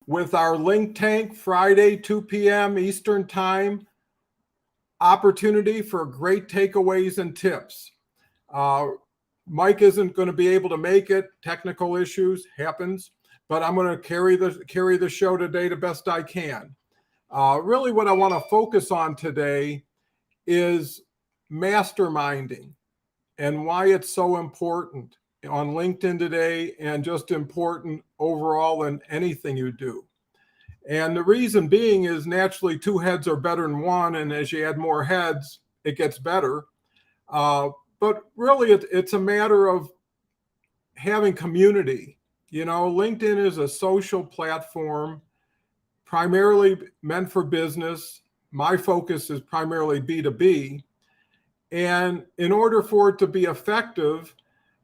with our LinkTank Friday, 2 p.m. Eastern Time opportunity for great takeaways and tips. Mike isn't going to be able to make it. Technical issues happens, but I'm going to carry the show today the best I can. Really, what I want to focus on today is masterminding and why it's so important on LinkedIn today and just important overall in anything you do. And the reason being is naturally two heads are better than one, and as you add more heads, it gets better. But really, it's a matter of having community. You know, LinkedIn is a social platform primarily meant for business. My focus is primarily B2B. And in order for it to be effective,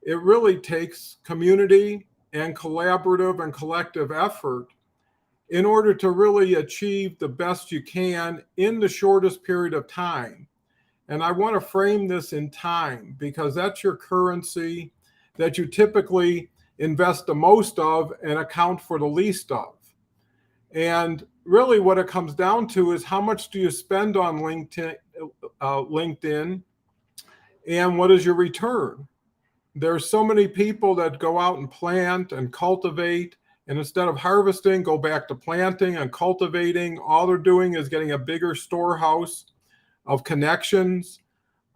it really takes community and collaborative and collective effort in order to really achieve the best you can in the shortest period of time. And I want to frame this in time because that's your currency that you typically invest the most of and account for the least of. And really what it comes down to is how much do you spend on LinkedIn and what is your return? There's so many people that go out and plant and cultivate, and instead of harvesting, go back to planting and cultivating. All they're doing is getting a bigger storehouse of connections,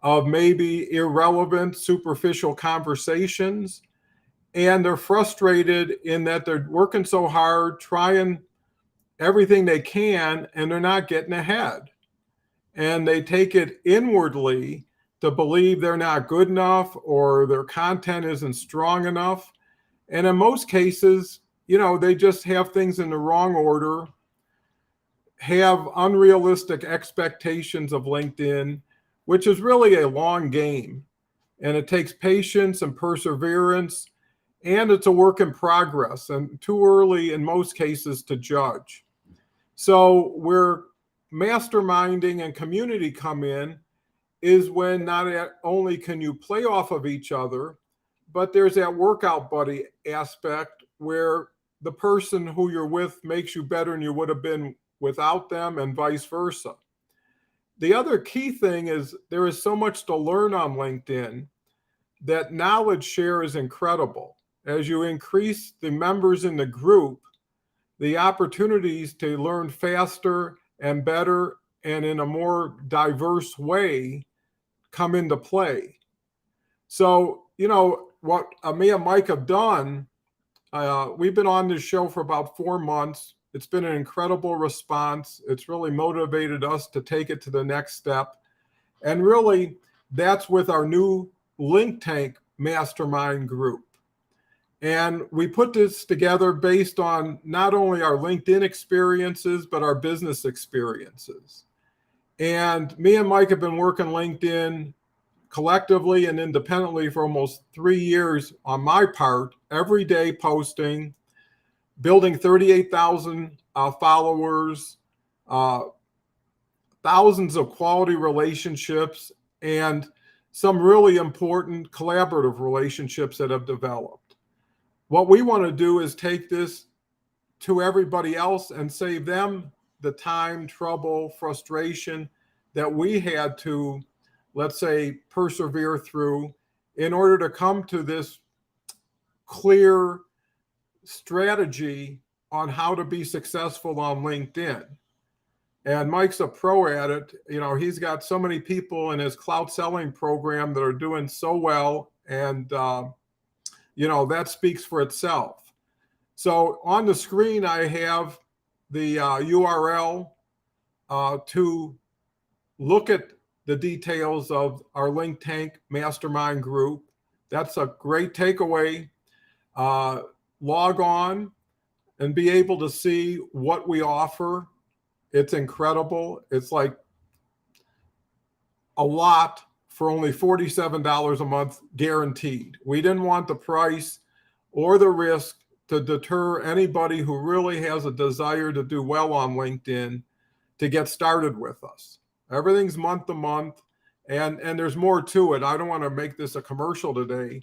of maybe irrelevant, superficial conversations. And they're frustrated in that they're working so hard, trying everything they can, and they're not getting ahead. And they take it inwardly to believe they're not good enough or their content isn't strong enough. And in most cases, you know, they just have things in the wrong order, have unrealistic expectations of LinkedIn, which is really a long game. And it takes patience and perseverance, and it's a work in progress and too early in most cases to judge. So where masterminding and community come in is when not only can you play off of each other, but there's that workout buddy aspect where the person who you're with makes you better than you would have been without them and vice versa. The other key thing is there is so much to learn on LinkedIn that knowledge share is incredible. As you increase the members in the group, the opportunities to learn faster and better and in a more diverse way come into play. So, you know, what me and Mike have done, we've been on this show for about 4 months. It's been an incredible response. It's really motivated us to take it to the next step. And really, that's with our new LinkTank Mastermind group. And we put this together based on not only our LinkedIn experiences, but our business experiences. And me and Mike have been working LinkedIn collectively and independently for almost 3 years on my part, every day posting, building 38,000 followers, thousands of quality relationships, and some really important collaborative relationships that have developed. What we want to do is take this to everybody else and save them the time, trouble, frustration that we had to, let's say, persevere through in order to come to this clear strategy on how to be successful on LinkedIn. And Mike's a pro at it. You know, he's got so many people in his cloud selling program that are doing so well. And, you know, that speaks for itself. So on the screen, I have the URL to look at the details of our LinkTank Mastermind group. That's a great takeaway. Log on and be able to see what we offer. It's incredible. It's like a lot for only $47 a month guaranteed. We didn't want the price or the risk to deter anybody who really has a desire to do well on LinkedIn to get started with us. Everything's month to month, and there's more to it. I don't want to make this a commercial today,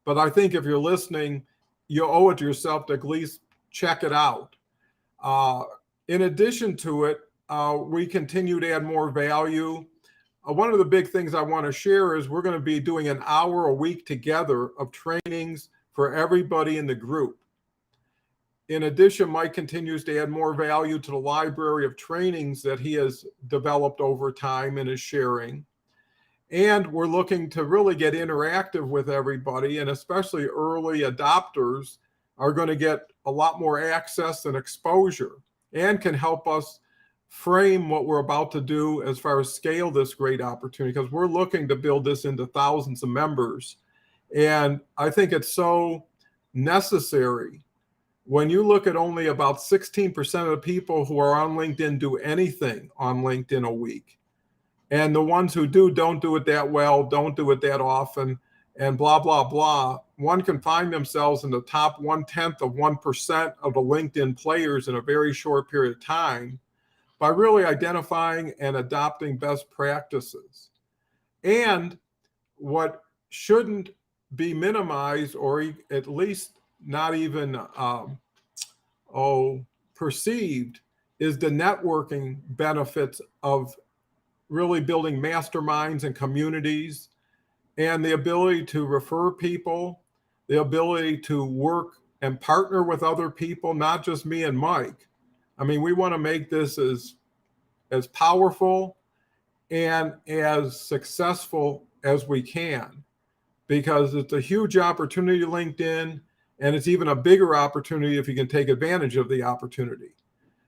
but I think if you're listening, you owe it to yourself to at least check it out. Uh, in addition to it, we continue to add more value. One of the big things I want to share is we're going to be doing an hour a week together of trainings for everybody in the group. In addition, Mike continues to add more value to the library of trainings that he has developed over time and is sharing. And we're looking to really get interactive with everybody, and especially early adopters are going to get a lot more access and exposure and can help us frame what we're about to do as far as scale this great opportunity, because we're looking to build this into thousands of members. And I think it's so necessary. When you look at only about 16% of the people who are on LinkedIn do anything on LinkedIn a week. And the ones who do don't do it that well, don't do it that often, and blah, blah, blah. One can find themselves in the top 1/10 of 1% of the LinkedIn players in a very short period of time by really identifying and adopting best practices. And what shouldn't be minimized, or at least not even perceived, is the networking benefits of really building masterminds and communities, and the ability to refer people, the ability to work and partner with other people, not just me and Mike. I mean, we want to make this as powerful and as successful as we can, because it's a huge opportunity to LinkedIn, and it's even a bigger opportunity if you can take advantage of the opportunity.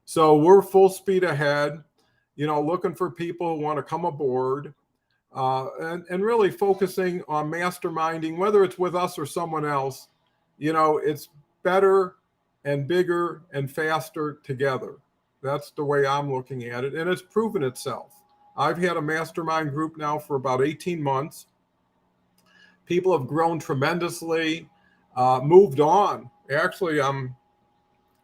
So we're full speed ahead, looking for people who want to come aboard, and really focusing on masterminding, whether it's with us or someone else. It's better and bigger and faster together. That's the way I'm looking at it, and it's proven itself. I've had a mastermind group now for about 18 months. People have grown tremendously, moved on. Actually, I'm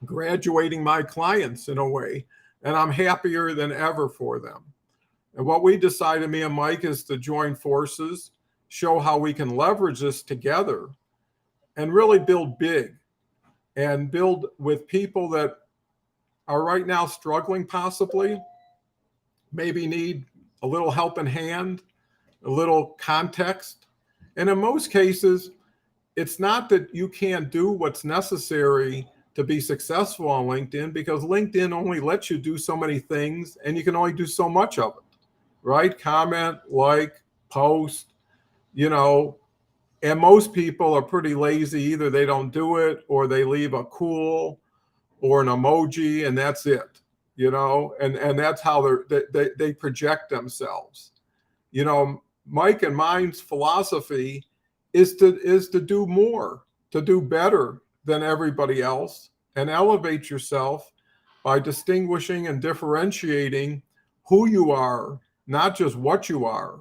graduating my clients in a way, and I'm happier than ever for them. And what we decided, me and Mike, is to join forces, show how we can leverage this together and really build big, and build with people that are right now struggling, possibly, maybe need a little helping hand, a little context. And in most cases, it's not that you can't do what's necessary to be successful on LinkedIn, because LinkedIn only lets you do so many things, and you can only do so much of it, right? Comment, like, post, and most people are pretty lazy. Either they don't do it, or they leave a cool or an emoji, and that's it, and that's how they project themselves. Mike and mine's philosophy is to do more, to do better than everybody else, and elevate yourself by distinguishing and differentiating who you are, not just what you are,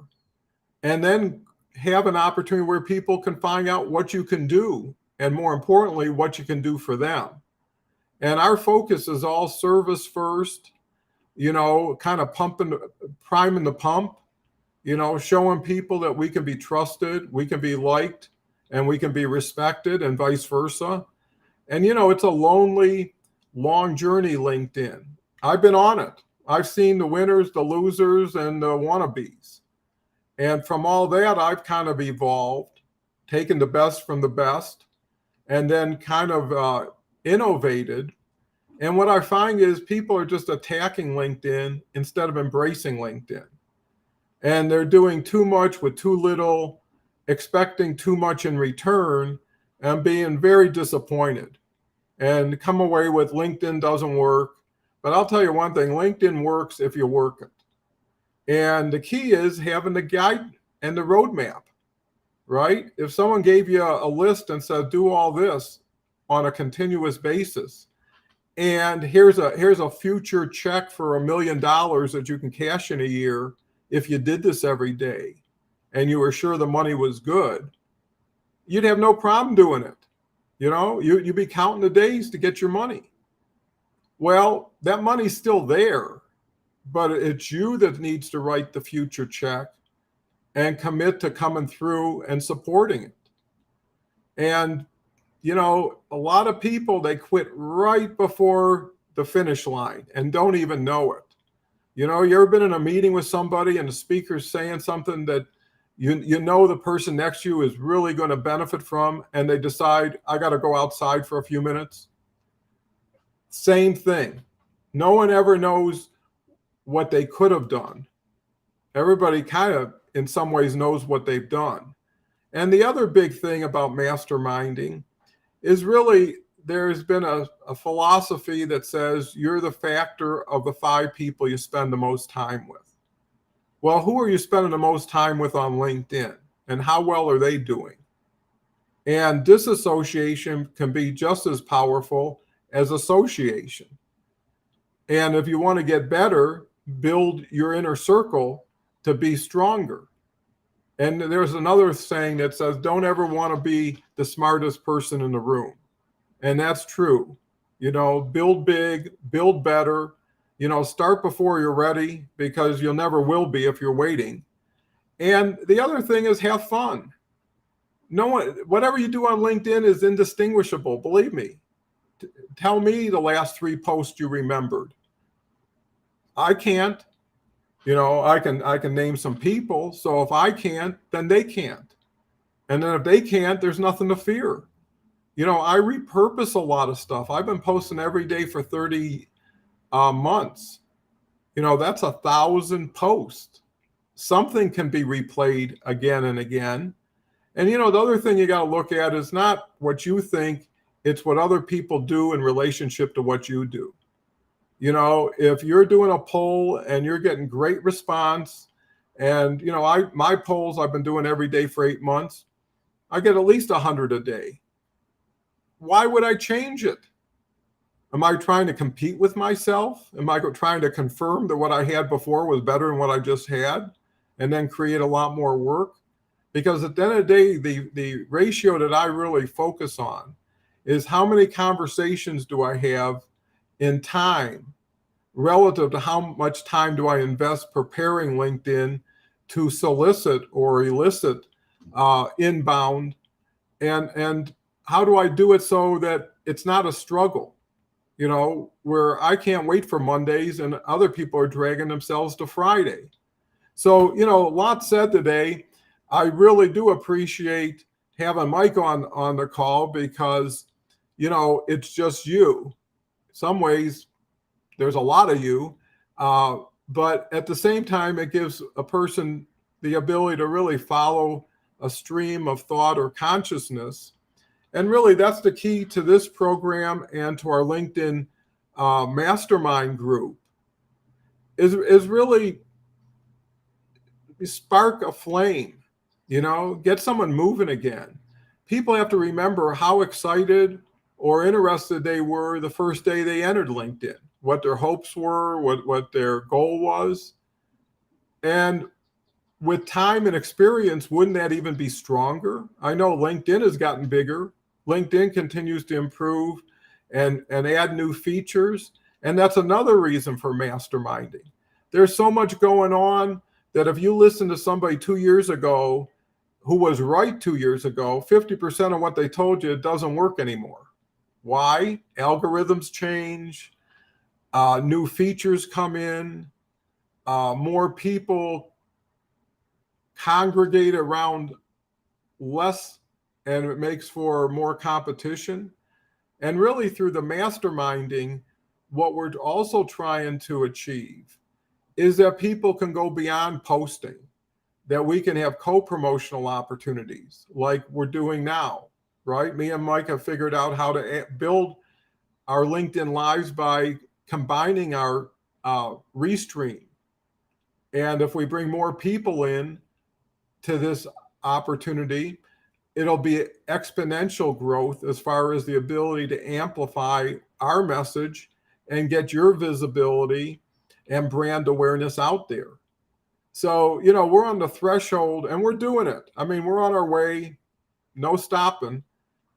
and then have an opportunity where people can find out what you can do, and more importantly, what you can do for them. And our focus is all service first, kind of priming the pump, showing people that we can be trusted, we can be liked, and we can be respected, and vice versa. And, it's a lonely, long journey, LinkedIn. I've been on it. I've seen the winners, the losers, and the wannabes. And from all that, I've kind of evolved, taken the best from the best, and then kind of innovated. And what I find is people are just attacking LinkedIn instead of embracing LinkedIn. And they're doing too much with too little, expecting too much in return, and being very disappointed, and come away with LinkedIn doesn't work. But I'll tell you one thing, LinkedIn works if you work it. And the key is having the guide and the roadmap, right? If someone gave you a list and said, do all this on a continuous basis, and here's a future check for $1 million that you can cash in a year if you did this every day, and you were sure the money was good, you'd have no problem doing it. You'd be counting the days to get your money. Well, that money's still there, but it's you that needs to write the future check and commit to coming through and supporting it. And, a lot of people, they quit right before the finish line and don't even know it. You know, you ever been in a meeting with somebody and the speaker's saying something that you know the person next to you is really going to benefit from, and they decide, I got to go outside for a few minutes? Same thing. No one ever knows what they could have done. Everybody kind of, in some ways, knows what they've done. And the other big thing about masterminding is really there's been a philosophy that says you're the factor of the 5 people you spend the most time with. Well, who are you spending the most time with on LinkedIn, and how well are they doing? And disassociation can be just as powerful as association. And if you want to get better, build your inner circle to be stronger. And there's another saying that says, don't ever want to be the smartest person in the room. And that's true. You know, build big, build better, you know, start before you're ready, because you'll never will be if you're waiting. And the other thing is have fun. No one, whatever you do on LinkedIn is indistinguishable. Believe me. Tell me the last 3 posts you remembered. I can't. You know, I can name some people. So if I can't, then they can't. And then if they can't, there's nothing to fear. You know, I repurpose a lot of stuff. I've been posting every day for 30 months. You know, that's 1,000 posts. Something can be replayed again and again. And, you know, the other thing you got to look at is not what you think, it's what other people do in relationship to what you do. You know, if you're doing a poll and you're getting great response, and, you know, my polls I've been doing every day for 8 months, I get at least 100 a day. Why would I change it? Am I trying to compete with myself? Am I trying to confirm that what I had before was better than what I just had, and then create a lot more work? Because at the end of the day, the ratio that I really focus on is how many conversations do I have in time relative to how much time do I invest preparing LinkedIn to solicit or elicit inbound, and how do I do it so that it's not a struggle, you know, where I can't wait for Mondays and other people are dragging themselves to Friday. So, you know, a lot said today. I really do appreciate having Mike on the call, because, you know, it's just you. In some ways, there's a lot of you, but at the same time, it gives a person the ability to really follow a stream of thought or consciousness. And really, that's the key to this program and to our LinkedIn mastermind group, is really spark a flame, you know, get someone moving again. People have to remember how excited or interested they were the first day they entered LinkedIn, what their hopes were, what their goal was. And with time and experience, wouldn't that even be stronger? I know LinkedIn has gotten bigger. LinkedIn continues to improve and add new features. And that's another reason for masterminding. There's so much going on that if you listen to somebody 2 years ago who was right 2 years ago, 50% of what they told you doesn't work anymore. Why? Algorithms change, new features come in, more people congregate around less, and it makes for more competition. And really, through the masterminding, what we're also trying to achieve is that people can go beyond posting, that we can have co-promotional opportunities like we're doing now, right? Me and Mike have figured out how to build our LinkedIn Lives by combining our Restream. And if we bring more people in to this opportunity, it'll be exponential growth as far as the ability to amplify our message and get your visibility and brand awareness out there. So, you know, we're on the threshold and we're doing it. I mean, we're on our way, no stopping.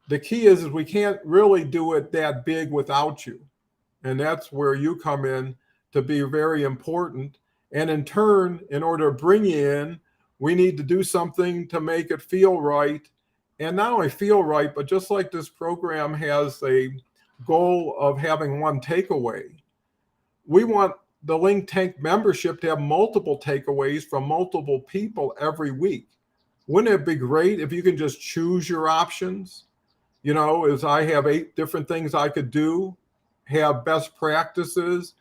The key is we can't really do it that big without you. And that's where you come in to be very important. And in turn, in order to bring you in, we need to do something to make it feel right. And not only feel right, but just like this program has a goal of having one takeaway. We want the LinkTank membership to have multiple takeaways from multiple people every week. Wouldn't it be great if you can just choose your options? As I have 8 different things I could do, have best practices,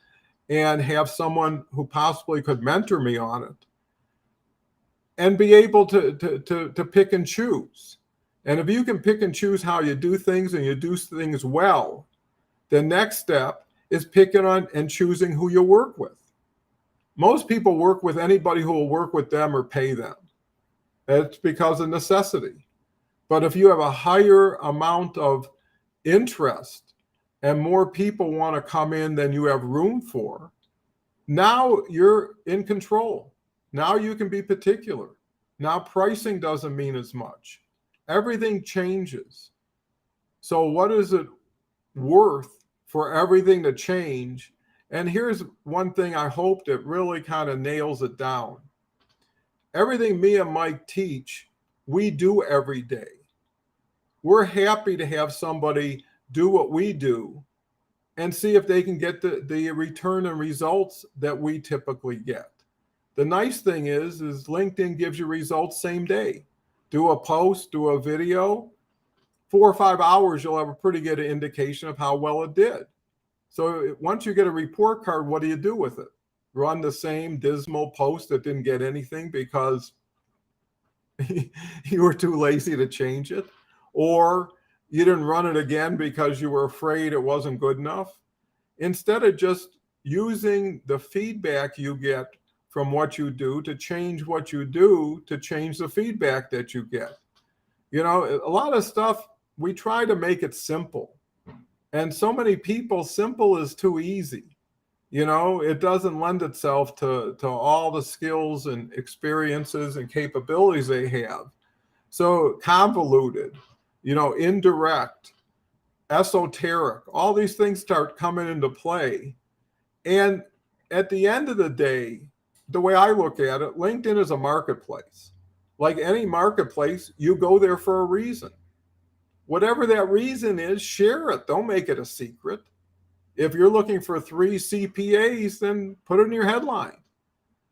and have someone who possibly could mentor me on it, and be able to pick and choose. And if you can pick and choose how you do things and you do things well, the next step is picking on and choosing who you work with. Most people work with anybody who will work with them or pay them. It's because of necessity. But if you have a higher amount of interest and more people want to come in than you have room for, now you're in control. Now you can be particular. Now pricing doesn't mean as much. Everything changes. So what is it worth for everything to change? And here's one thing I hope that really kind of nails it down. Everything me and Mike teach, we do every day. We're happy to have somebody do what we do and see if they can get the return and results that we typically get. The nice thing is LinkedIn gives you results same day. Do a post, do a video, 4 or 5 hours, you'll have a pretty good indication of how well it did. So once you get a report card, what do you do with it? Run the same dismal post that didn't get anything because you were too lazy to change it? Or you didn't run it again because you were afraid it wasn't good enough? Instead of just using the feedback you get from what you do to change what you do, to change the feedback that you get. A lot of stuff, we try to make it simple. And so many people, simple is too easy. It doesn't lend itself to all the skills and experiences and capabilities they have. So convoluted, indirect, esoteric, all these things start coming into play. And at the end of the day, the way I look at it, LinkedIn is a marketplace. Like any marketplace, you go there for a reason. Whatever that reason is, share it. Don't make it a secret. If you're looking for 3 CPAs, then put it in your headline,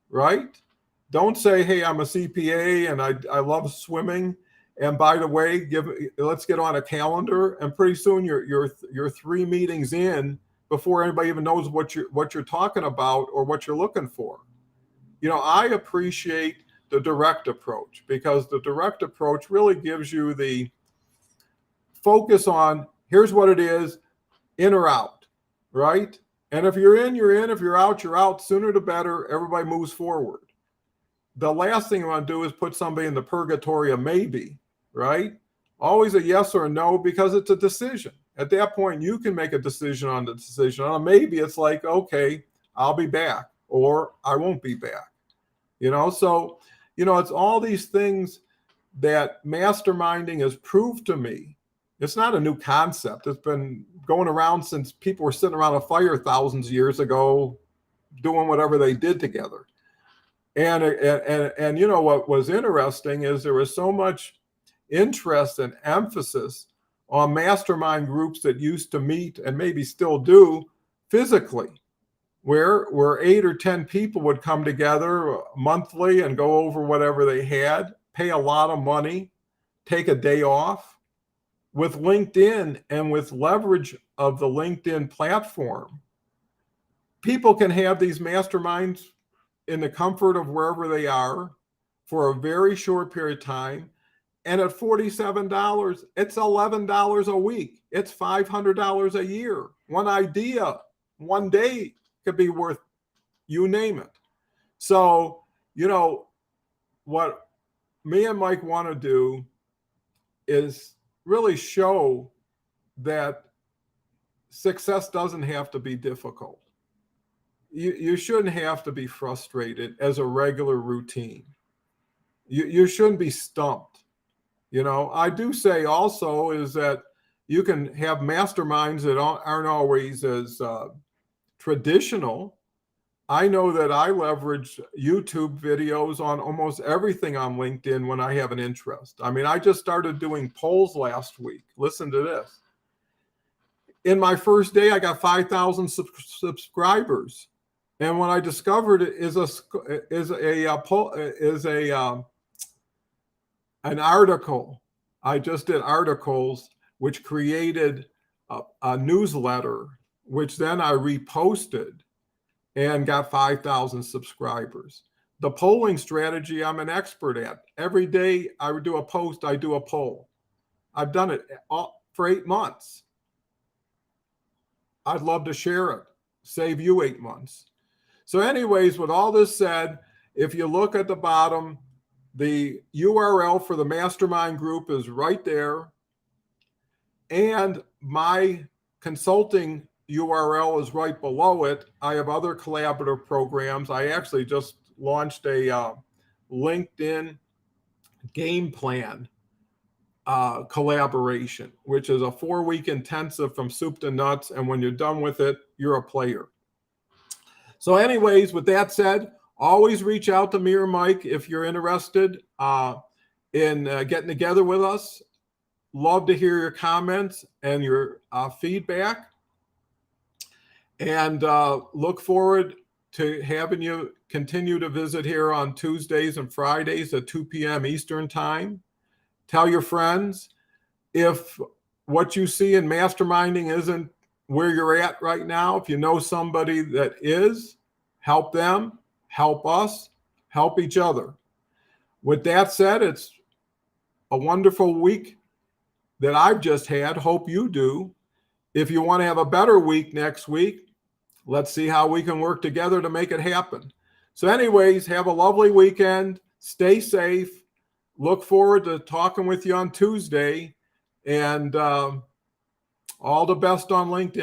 right? Don't say, hey, I'm a CPA and I love swimming. And by the way, let's get on a calendar. And pretty soon you're 3 meetings in before anybody even knows what you're talking about or what you're looking for. I appreciate the direct approach, because the direct approach really gives you the focus on, here's what it is, in or out, right? And if you're in, you're in. If you're out, you're out. Sooner the better. Everybody moves forward. The last thing you want to do is put somebody in the purgatory of maybe, right? Always a yes or a no, because it's a decision. At that point, you can make a decision on the decision. On a maybe, it's like, okay, I'll be back, or I won't be back. So, it's all these things that masterminding has proved to me. It's not a new concept. It's been going around since people were sitting around a fire thousands of years ago, doing whatever they did together. And what was interesting is there was so much interest and emphasis on mastermind groups that used to meet, and maybe still do, physically, where 8 or 10 people would come together monthly and go over whatever they had, pay a lot of money, take a day off. With LinkedIn and with leverage of the LinkedIn platform, people can have these masterminds in the comfort of wherever they are for a very short period of time. And at $47, it's $11 a week. It's $500 a year. One idea, one day could be worth, you name it. So, what me and Mike want to do is really show that success doesn't have to be difficult. You shouldn't have to be frustrated as a regular routine. You shouldn't be stumped. I do say also is that you can have masterminds that aren't always as traditional. I know that I leverage YouTube videos on almost everything on LinkedIn when I have an interest. I mean, I just started doing polls last week. Listen to this. in my first day, I got 5,000 subscribers. And when I discovered it an article, I just did articles, which created a newsletter, which then I reposted and got 5,000 subscribers. The polling strategy I'm an expert at. Every day I would do a post, I do a poll. I've done it for 8 months. I'd love to share it, save you 8 months. So anyways, with all this said, if you look at the bottom, the URL for the mastermind group is right there. And my consulting URL is right below it. I have other collaborative programs. I actually just launched a LinkedIn game plan collaboration, which is a 4-week intensive from soup to nuts. And when you're done with it, you're a player. So anyways, with that said, always reach out to me or Mike if you're interested in getting together with us. Love to hear your comments and your feedback. And look forward to having you continue to visit here on Tuesdays and Fridays at 2 p.m. Eastern Time. Tell your friends. If what you see in masterminding isn't where you're at right now, if you know somebody that is, help them, help us, help each other. With that said, it's a wonderful week that I've just had. Hope you do. If you want to have a better week next week, let's see how we can work together to make it happen. So anyways, have a lovely weekend. Stay safe. Look forward to talking with you on Tuesday. And all the best on LinkedIn.